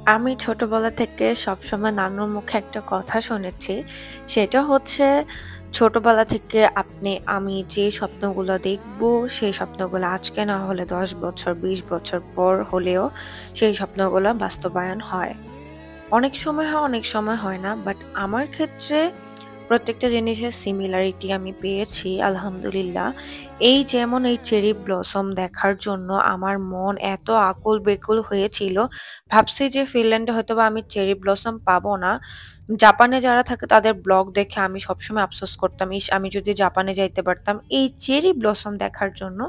আমি ছোটবেলা থেকে সবসময় নানুর মুখে একটা কথা শুনেছি। সেটা হচ্ছে ছোটবেলা থেকে আমি যে স্বপ্নগুলো দেখব, সেই স্বপ্নগুলো আজকে না হলে ১০ বছর, ২০ বছর পর হলেও সেই স্বপ্নগুলো বাস্তবায়ন হয়। অনেক সময় হয়, অনেক সময় হয় না। বাট আমার ক্ষেত্রে প্রত্যেকটা জিনিসের সিমিলারিটি আমি পেয়েছি আলহামদুলিল্লাহ। এই যেমন এই চেরি ব্লসম দেখার জন্য আমার মন এত আকুল-বেকুল হয়েছিল। ভাবছি যে ফিনল্যান্ডে হয়তোবা আমি চেরি ব্লসম পাবো না। জাপানে যারা থাকে তাদের ব্লগ দেখে আমি সবসময় আফসোস করতাম, ইস! আমি যদি জাপানে যাইতে পারতাম এই চেরি ব্লসম দেখার জন্য।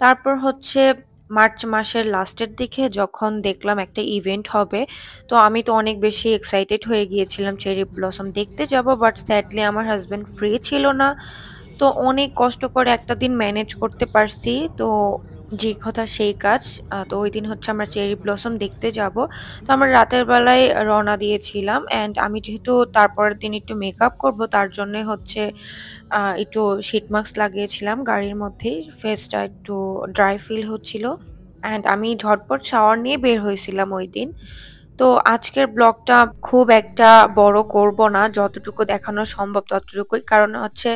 তারপর হচ্ছে মার্চ মাসের লাস্টের দিকে যখন দেখলাম একটা ইভেন্ট হবে, তো আমি তো অনেক বেশি এক্সাইটেড হয়ে গিয়েছিলাম চেরি ব্লসম দেখতে যাব। বাট স্যাডলি আমার হাসব্যান্ড ফ্রি ছিল না। তো অনেক কষ্ট করে একটা দিন ম্যানেজ করতে পারছি। তো যে কথা সেই কাজ। তো ঐদিন হচ্ছে আমরা চেরি ব্লসম দেখতে যাব। তো আমরা রাতের বেলায় রওনা দিয়েছিলাম। অ্যান্ড আমি যেহেতু তারপরের দিন একটু মেকআপ করব তার জন্যে হচ্ছে একটু শীট মাস্ক লাগিয়েছিলাম গাড়ির মধ্যেই। ফেসটা একটু ড্রাই ফিল হচ্ছিল। অ্যান্ড আমি ঝটপট শাওয়ার নিয়ে বের হয়েছিলাম ঐদিন। তো আজকের ব্লগটা খুব একটা বড় করব না। যতটুকু দেখানো সম্ভব ততটুকুই। কারণ হচ্ছে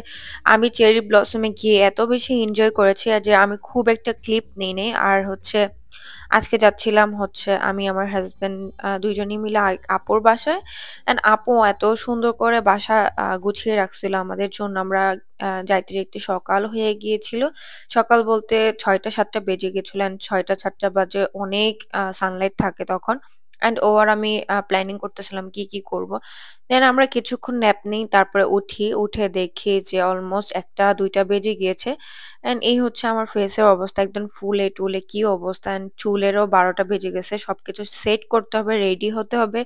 আমি চেরি ব্লসম এ গিয়ে এত বেশি এনজয় করেছি যে আমি খুব একটা ক্লিপ নেই নাই। আর হচ্ছে আজকে যাচ্ছিলাম হচ্ছে আমি আমার হাসব্যান্ড ২ জনই মিলে আপুর বাসায়। অ্যান্ড আপু এত সুন্দর করে বাসা গুছিয়ে রাখছিল আমাদের জন্য। আমরা যাইতে, যাইতে সকাল হয়ে গিয়েছিল। সকাল বলতে ৬টা-৭টা বেজে গেছিল। অ্যান্ড ৬টা-৭টা বাজে অনেক সানলাইট থাকে তখন। অ্যান্ড ও আর আমি প্ল্যানিং করতেছিলাম কি, কি করব। দেন আমরা কিছুক্ষণ ন্যাপ নেই। তারপরে উঠি। উঠে দেখি যে অলমোস্ট ১টা-২টা বেজে গিয়েছে। অ্যান্ড এই হচ্ছে আমার ফেসের অবস্থা একদম ফুলে-টুলে কি অবস্থা। অ্যান্ড চুলেরও ১২টা বেজে গেছে। সবকিছু সেট করতে হবে, রেডি হতে হবে।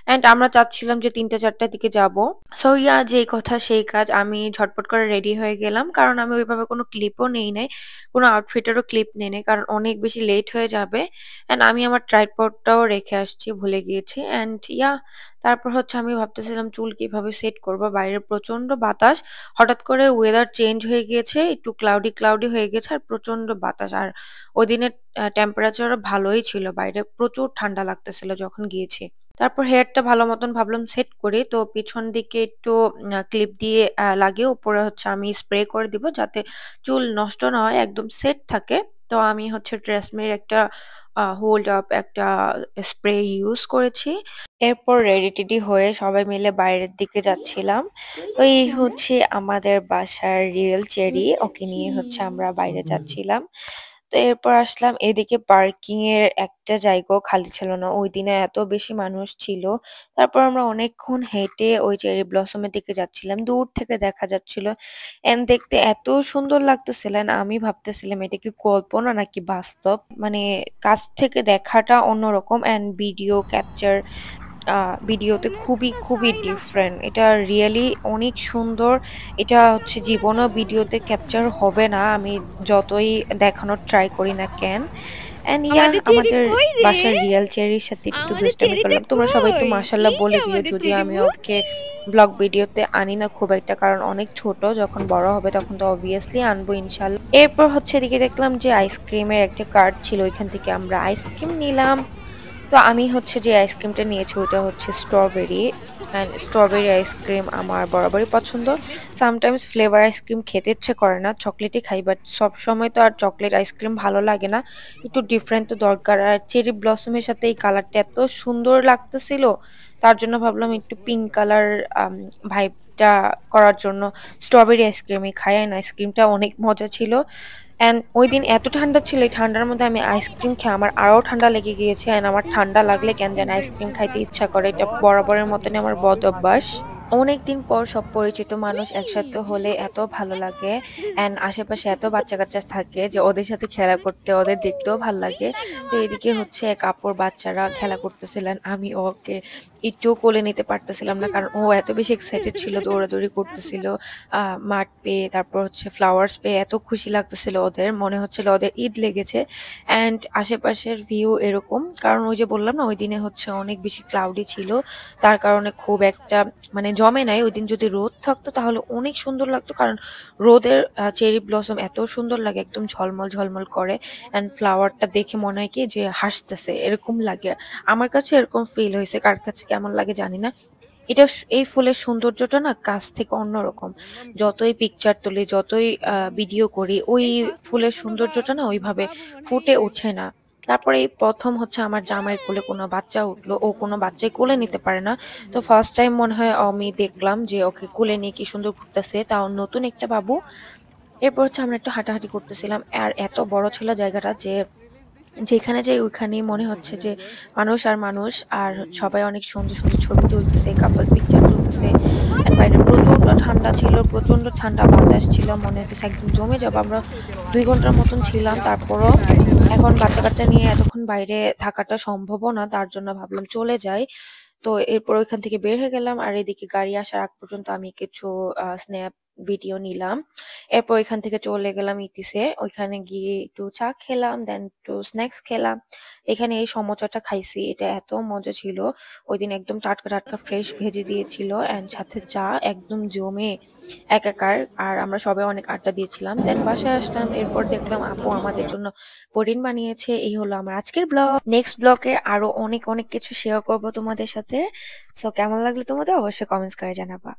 অ্যান্ড আমরা চাচ্ছিলাম যে ৩টা-৪টার দিকে যাবো। সো যেই কথা সেই কাজ। আমি ঝটপট করে রেডি হয়ে গেলাম। কারণ আমি ওইভাবে কোনো ক্লিপও নেই নাই। কোনো আউটফিটেরও ক্লিপ নেই নাই। কারণ অনেক বেশি লেট হয়ে যাবে। অ্যান্ড আমি আমার ট্রাইপডটাও রেখে আসছি, ভুলে গিয়েছি। অ্যান্ড তারপর হচ্ছে আমি ভাবতেছিলাম চুল কিভাবে সেট করব। বাইরে প্রচন্ড বাতাস। হঠাৎ করে ওয়েদার চেঞ্জ হয়ে গিয়েছে। একটু ক্লাউডি, ক্লাউডি হয়ে গেছে আর প্রচন্ড বাতাস। আর ওইদিনের টেম্পারেচারও ভালোই ছিল। বাইরে প্রচুর ঠান্ডা লাগতেছিল যখন গিয়েছি। তারপর হেয়ারটা ভালো মতন ভাবলাম সেট করি। তো পিছন দিকে একটু ক্লিপ দিয়ে লাগিয়ে উপরে হচ্ছে আমি স্প্রে করে দিব যাতে চুল নষ্ট না হয়, একদম সেট থাকে। তো আমি হচ্ছে ট্রেসমের একটা হোল্ড আপ একটা স্প্রে ইউজ করেছি। এরপর রেডি-টেডি হয়ে সবাই মিলে বাইরের দিকে যাচ্ছিলাম। তো এই হচ্ছে আমাদের বাসার রিয়েল চেরি। ওকে নিয়ে হচ্ছে আমরা বাইরে যাচ্ছিলাম। তো এরপর আসলাম এদিকে পার্কিং এর একটা জায়গাও খালি ছিল না। ওইদিনে এত বেশি মানুষ ছিল। তারপর আমরা অনেকক্ষণ হেঁটে ওই চেরি ব্লসম এর দিকে যাচ্ছিলাম। দূর থেকে দেখা যাচ্ছিল। এন্ড দেখতে এত সুন্দর লাগতেছিলেন আমি ভাবতেছিলাম এটা কি কল্পনা নাকি বাস্তব। মানে কাছ থেকে দেখাটা অন্যরকম অ্যান্ড ভিডিও ক্যাপচার ভিডিওতে খুবই, খুবই ডিফারেন্ট। এটা রিয়ালি অনেক সুন্দর। এটা হচ্ছে জীবনেও ভিডিওতে ক্যাপচার হবে না। আমি যতই দেখানোর ট্রাই করি না কেন। অ্যান্ড আমাদের চেরি আমাদের কই রে? বাসার রিয়াল চেরির সাথে একটু আমাদের দুষ্টামি চেরিটা করলাম। তোমরা সবাই একটু কই? মাশাআল্লাহ এই যে বলে দিও আমাদের যদিও চেরি আমি বোন। ওকে ব্লগ ভিডিওতে আনি না খুব একটা। কারণ অনেক ছোট। যখন বড় হবে তখন তো অবভিয়াসলি আনবো ইনশাআল্লাহ। এরপর হচ্ছে এদিকে দেখলাম যে আইসক্রিমের একটা কার্ট ছিল। ওইখান থেকে আমরা আইসক্রিম নিলাম। তো আমি হচ্ছে যে আইসক্রিমটা নিয়েছি ওইটা হচ্ছে স্ট্রবেরি। অ্যান্ড স্ট্রবেরি আইসক্রিম আমার বরাবরই পছন্দ। সামটাইমস ফ্লেভার আইসক্রিম খেতে ইচ্ছে করে না, চকলেটই খাই। বাট সবসময় তো আর চকলেট আইসক্রিম ভালো লাগে না। একটু ডিফারেন্ট তো দরকার। আর চেরি ব্লসমের সাথে এই কালারটা এত সুন্দর লাগতেছিল। তার জন্য ভাবলাম একটু পিঙ্ক কালার ভাইবটা করার জন্য স্ট্রবেরি আইসক্রিমই খাই। অ্যান্ড আইসক্রিমটা অনেক মজা ছিল। অ্যান্ড ওইদিন এত ঠান্ডা ছিল, এই ঠান্ডার মধ্যে আমি আইসক্রিম খেয়ে আমার আরো ঠান্ডা লেগে গিয়েছে। অ্যান্ড আমার ঠান্ডা লাগলে কেন জানি আইসক্রিম খাইতে ইচ্ছা করে। এটা বরাবরের মতনই আমার বদ অভ্যাস। অনেকদিন পর সব পরিচিত মানুষ একসাথে হলে এত ভালো লাগে। অ্যান্ড আশেপাশে এত বাচ্চা-কাচ্চা থাকে যে ওদের সাথে খেলা করতে ওদের দেখতেও ভাল লাগে। তো এদিকে হচ্ছে এক আপুর বাচ্চারা খেলা করতেছিলেন। আমি ওকে একটুও কোলে নিতে পারতেছিলাম না। কারণ ও এত বেশি এক্সাইটেড ছিল, দৌড়াদৌড়ি করতেছিল। মাঠ পেয়ে, তারপর হচ্ছে ফ্লাওয়ার্স পেয়ে এত খুশি লাগতেছিল ওদের। মনে হচ্ছিল ওদের ঈদ লেগেছে। অ্যান্ড আশেপাশের ভিউ এরকম। কারণ ওই যে বললাম না ওইদিনে হচ্ছে অনেক বেশি ক্লাউডি ছিল। তার কারণে খুব একটা মানে জমে নাই। ওইদিন যদি রোদ থাকতো তাহলে অনেক সুন্দর লাগতো। কারণ রোদের চেরি ব্লসম এত সুন্দর লাগে, একদম ঝলমল, ঝলমল করে। অ্যান্ড ফ্লাওয়ারটা দেখে মনে হয় কি যে হাসতেছে, এরকম লাগে। আমার কাছে এরকম ফিল হইছে। কার কাছে কেমন লাগে জানি না। এই ফুলের সৌন্দর্যটা না কাছ থেকে অন্যরকম। যতই পিকচার তুলি, যতই ভিডিও করি, ওই ফুলের সৌন্দর্যটা না ওইভাবে ফুটে ওঠে না। তারপরে এই ১ম হচ্ছে আমার জামাইয়ের কোলে কোনো বাচ্চা উঠলো। ও কোনো বাচ্চাই কোলে নিতে পারে না। তো ফার্স্ট টাইম মনে হয় আমি দেখলাম যে ওকে কোলে নিয়ে কি সুন্দর ঘুরতেছে। তাও নতুন একটা বাবু। এরপর হচ্ছে আমরা একটু হাঁটাহাঁটি করতেছিলাম। আর এত বড় ছিল জায়গাটা যে যেখানে যাই ওইখানেই মনে হচ্ছে যে মানুষ আর মানুষ। আর সবাই অনেক সুন্দর, সুন্দর ছবি তুলতেছে, কাপল পিকচার তুলতেছে। এন্ড বাইরে প্রচন্ড ঠান্ডা ছিল, প্রচন্ড ঠান্ডা বাতাস ছিল। মনে হইতেছে একদম জমে যাবো। আমরা ২ ঘন্টার মতন ছিলাম। তারপরও এখন বাচ্চা-কাচ্চা নিয়ে এতক্ষণ বাইরে থাকাটা সম্ভবও না। তার জন্য ভাবলাম চলে যাই। তো এরপর ওইখান থেকে বের হয়ে গেলাম। আর এদিকে গাড়ি আসার আগ পর্যন্ত আমি কিছু স্ন্যাপ ভিডিও নিলাম। এরপর এখান থেকে চলে গেলাম ইতিসে। ওইখানে গিয়ে একটু চা খেলাম, দেন একটু স্ন্যাকস খেলাম। এখানে এই সমোসাটা খাইছি। এটা এত মজা ছিল। ওইদিন একদম টাটকা, টাটকা ফ্রেশ ভেজে দিয়েছিল। অ্যান্ড সাথে চা একদম জমে একাকার। আর আমরা সবাই অনেক আড্ডা দিয়েছিলাম। দেন বাসায় আসলাম। এরপর দেখলাম আপু আমাদের জন্য পুডিং বানিয়েছে। এই হলো আমার আজকের ব্লগ। নেক্সট ব্লগে আরো অনেক, অনেক কিছু শেয়ার করব তোমাদের সাথে। সো কেমন লাগলো তোমাদের অবশ্যই কমেন্টস করে জানাবা।